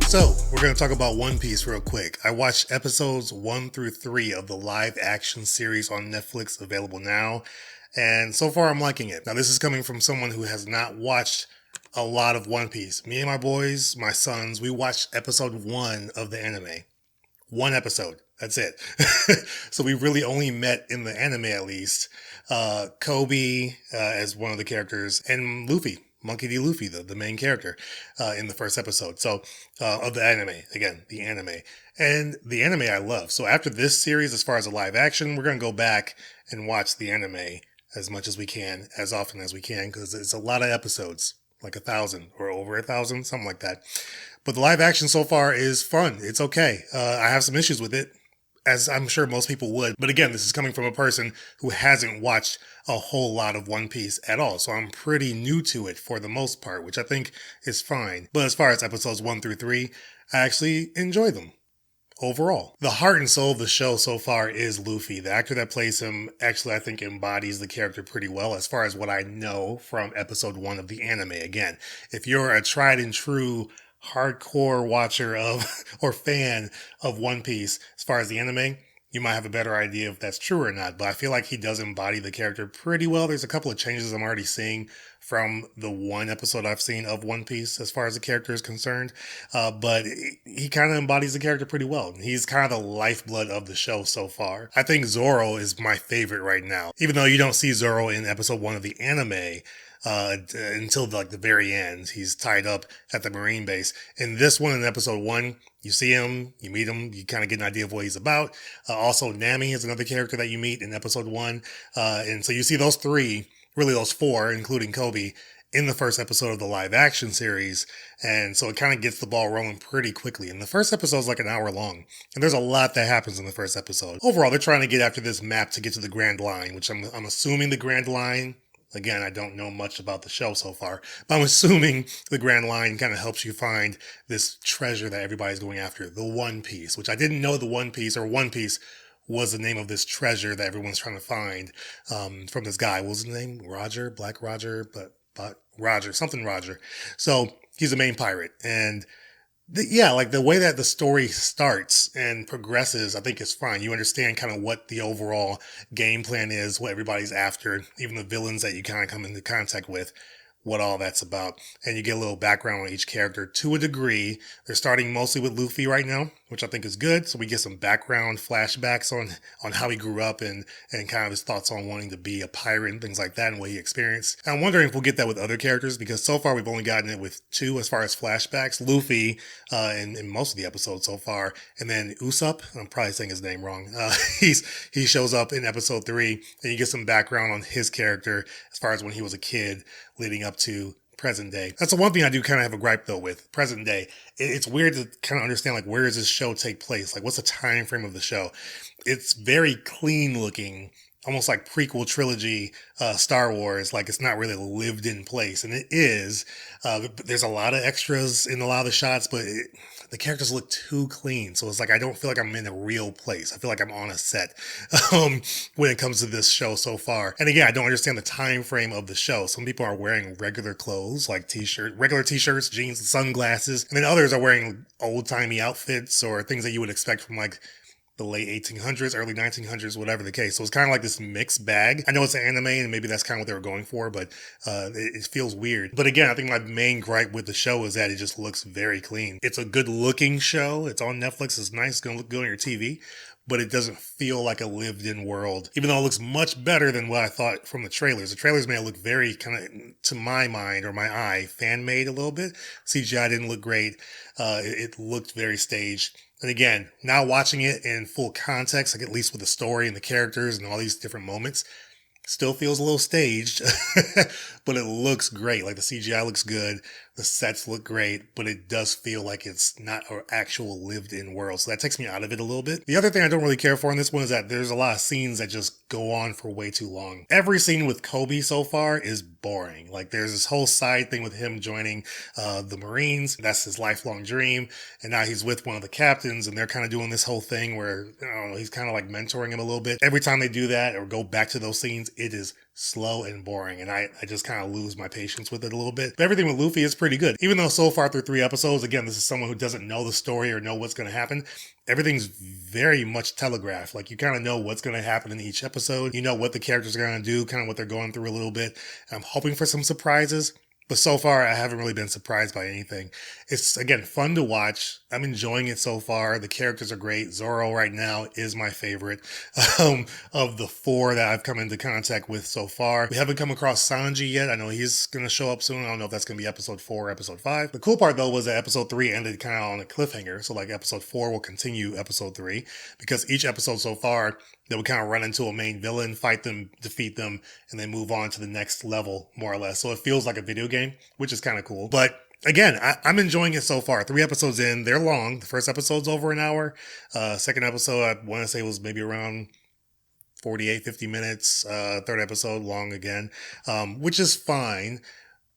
So, we're going to talk about One Piece real quick. I watched episodes 1 through 3 of the live action series on Netflix, available now, and so far I'm liking it. Now, this is coming from someone who has not watched a lot of One Piece. Me and my boys, my sons, we watched episode 1 of the anime. One episode. That's it. So we really only met in the anime, at least, Koby as one of the characters, and Luffy. Monkey D. Luffy, the main character, in the first episode. So, of the anime. Again, the anime. And the anime I love. So after this series, as far as the live action, we're going to go back and watch the anime as much as we can, as often as we can, because it's a lot of episodes. Like 1,000 or over 1,000, something like that. But the live action so far is fun. It's okay. I have some issues with it, as I'm sure most people would. But again, this is coming from a person who hasn't watched a whole lot of One Piece at all. So I'm pretty new to it for the most part, which I think is fine. But as far as episodes 1 through 3, I actually enjoy them overall. The heart and soul of the show so far is Luffy. The actor that plays him actually, I think, embodies the character pretty well as far as what I know from episode 1 of the anime. Again, if you're a tried and true hardcore watcher of or fan of One Piece as far as the anime, you might have a better idea if that's true or not, but I feel like he does embody the character pretty well. There's a couple of changes I'm already seeing from the one episode I've seen of One Piece as far as the character is concerned, but he kind of embodies the character pretty well. He's kind of the lifeblood of the show so far. I think Zoro is my favorite right now, even though you don't see Zoro in episode 1 of the anime until the very end. He's tied up at the Marine base. In this one, in episode 1, you see him, you meet him, you kind of get an idea of what he's about. Also, Nami is another character that you meet in episode 1. And so you see those 3, really those 4, including Koby, in the first episode of the live action series. And so it kind of gets the ball rolling pretty quickly. And the first episode is like an hour long. And there's a lot that happens in the first episode. Overall, they're trying to get after this map to get to the Grand Line, which I'm assuming the Grand Line, again, I don't know much about the show so far, but I'm assuming the Grand Line kind of helps you find this treasure that everybody's going after, the One Piece, which I didn't know the One Piece was the name of this treasure that everyone's trying to find from this guy. What was his name? Roger? Black Roger? But Roger, something Roger. So he's the main pirate. And the way that the story starts and progresses, I think is fine. You understand kind of what the overall game plan is, what everybody's after, even the villains that you kind of come into contact with, what all that's about. And you get a little background on each character to a degree. They're starting mostly with Luffy right now, which I think is good. So we get some background flashbacks on how he grew up and kind of his thoughts on wanting to be a pirate and things like that and what he experienced. And I'm wondering if we'll get that with other characters, because so far we've only gotten it with 2 as far as flashbacks. Luffy in most of the episodes so far. And then Usopp, I'm probably saying his name wrong. He shows up in episode 3 and you get some background on his character as far as when he was a kid leading up to present day. That's the one thing I do kind of have a gripe though with present day. It's weird to kind of understand where does this show take place? What's the time frame of the show? It's very clean looking, almost like prequel trilogy Star Wars. It's not really a lived in place, and it is. There's a lot of extras in a lot of the shots, but the characters look too clean. So it's I don't feel like I'm in a real place. I feel like I'm on a set when it comes to this show so far. And again, I don't understand the time frame of the show. Some people are wearing regular clothes, like regular t-shirts, jeans, and sunglasses. And then others are wearing old-timey outfits or things that you would expect from the late 1800s, early 1900s, whatever the case. So it's kind of like this mixed bag. I know it's an anime and maybe that's kind of what they were going for, but it feels weird. But again, I think my main gripe with the show is that it just looks very clean. It's a good looking show. It's on Netflix. It's nice. It's going to look good on your TV, but it doesn't feel like a lived in world, even though it looks much better than what I thought from the trailers. The trailers made it look very kind of, to my mind or my eye, fan made a little bit. CGI didn't look great. It looked very staged. And again, now watching it in full context, at least with the story and the characters and all these different moments, still feels a little staged, but it looks great. The CGI looks good. The sets look great, but it does feel like it's not an actual lived-in world. So that takes me out of it a little bit. The other thing I don't really care for in this one is that there's a lot of scenes that just go on for way too long. Every scene with Koby so far is boring. There's this whole side thing with him joining the Marines. That's his lifelong dream. And now he's with one of the captains, and they're kind of doing this whole thing where he's kind of mentoring him a little bit. Every time they do that or go back to those scenes, it is slow and boring, and I just kind of lose my patience with it a little bit. But everything with Luffy is pretty good. Even though so far through 3 episodes, again, this is someone who doesn't know the story or know what's going to happen, everything's very much telegraphed. Like, you kind of know what's going to happen in each episode. You know what the characters are going to do, kind of what they're going through a little bit. I'm hoping for some surprises. But so far, I haven't really been surprised by anything. It's, again, fun to watch. I'm enjoying it so far. The characters are great. Zoro right now is my favorite of the 4 that I've come into contact with so far. We haven't come across Sanji yet. I know he's going to show up soon. I don't know if that's going to be episode 4 or episode 5. The cool part, though, was that episode 3 ended kind of on a cliffhanger. So, like, episode 4 will continue episode 3, because each episode so far, they would kind of run into a main villain, fight them, defeat them, and then move on to the next level, more or less. So it feels like a video game, which is kind of cool. But again, I'm enjoying it so far. 3 episodes in, they're long. The first episode's over an hour. Second episode, I want to say, was maybe around 48, 50 minutes. Third episode, long again, which is fine.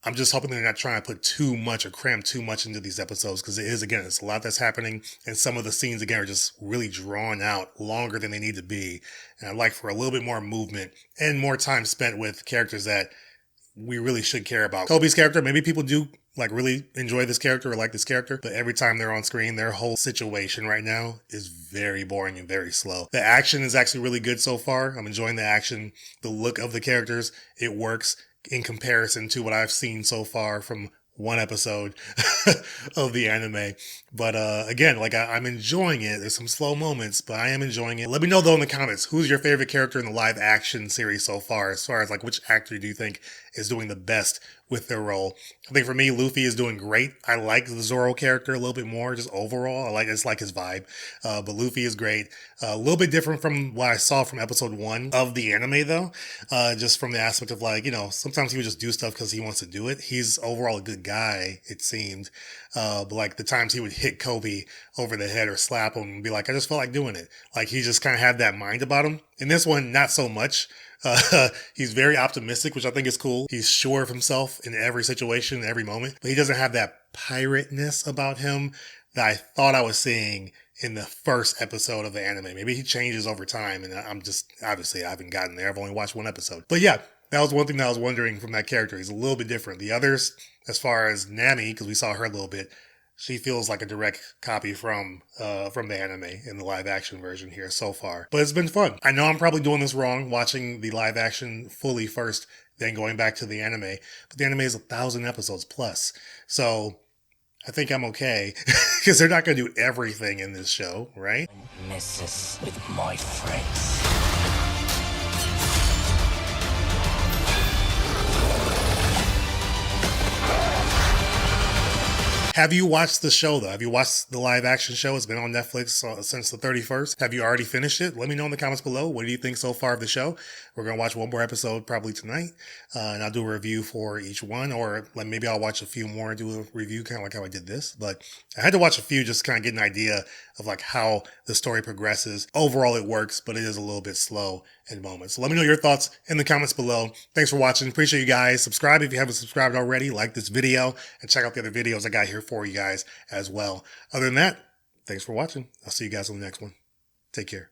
I'm just hoping they're not trying to put too much or cram too much into these episodes, because it is, again, it's a lot that's happening, and some of the scenes, again, are just really drawn out longer than they need to be. And I'd like for a little bit more movement and more time spent with characters that we really should care about. Koby's character, maybe people do like really enjoy this character or like this character, but every time they're on screen, their whole situation right now is very boring and very slow. The action is actually really good so far. I'm enjoying the action, the look of the characters. It works in comparison to what I've seen so far from 1 episode of the anime. But again, like, I'm enjoying it. There's some slow moments, but I am enjoying it. Let me know, though, in the comments, who's your favorite character in the live action series so far, as like which actor do you think is doing the best with their role. I think for me, Luffy is doing great. I like the Zoro character a little bit more, just overall. I just like his vibe. But Luffy is great. A little bit different from what I saw from episode 1 of the anime, though. Just from the aspect of, like, sometimes he would just do stuff because he wants to do it. He's overall a good guy, it seemed. But like the times he would hit Koby over the head or slap him and be like, I just felt like doing it. Like, he just kind of had that mind about him. In this one, not so much. He's very optimistic, which I think is cool. He's sure of himself in every situation, every moment, but he doesn't have that pirate-ness about him that I thought I was seeing in the first episode of the anime. Maybe he changes over time, and I'm just, obviously, I haven't gotten there. I've only watched 1 episode. But yeah, that was one thing that I was wondering from that character. He's a little bit different. The others, as far as Nami, because we saw her a little bit, she feels like a direct copy from the anime in the live action version here so far. But it's been fun. I know I'm probably doing this wrong, watching the live action fully first, then going back to the anime. But the anime is 1,000 episodes plus. So I think I'm okay, because they're not going to do everything in this show, right? Messes with my friends. Have you watched the show, though? Have you watched the live action show? It's been on Netflix since the 31st. Have you already finished it? Let me know in the comments below. What do you think so far of the show? We're going to watch 1 more episode probably tonight, and I'll do a review for each one, or like maybe I'll watch a few more and do a review, kind of like how I did this. But I had to watch a few just to kind of get an idea of like how the story progresses. Overall, it works, but it is a little bit slow in moments. So let me know your thoughts in the comments below. Thanks for watching. Appreciate you guys. Subscribe if you haven't subscribed already. Like this video and check out the other videos I got here for you guys as well. Other than that, thanks for watching. I'll see you guys on the next one. Take care.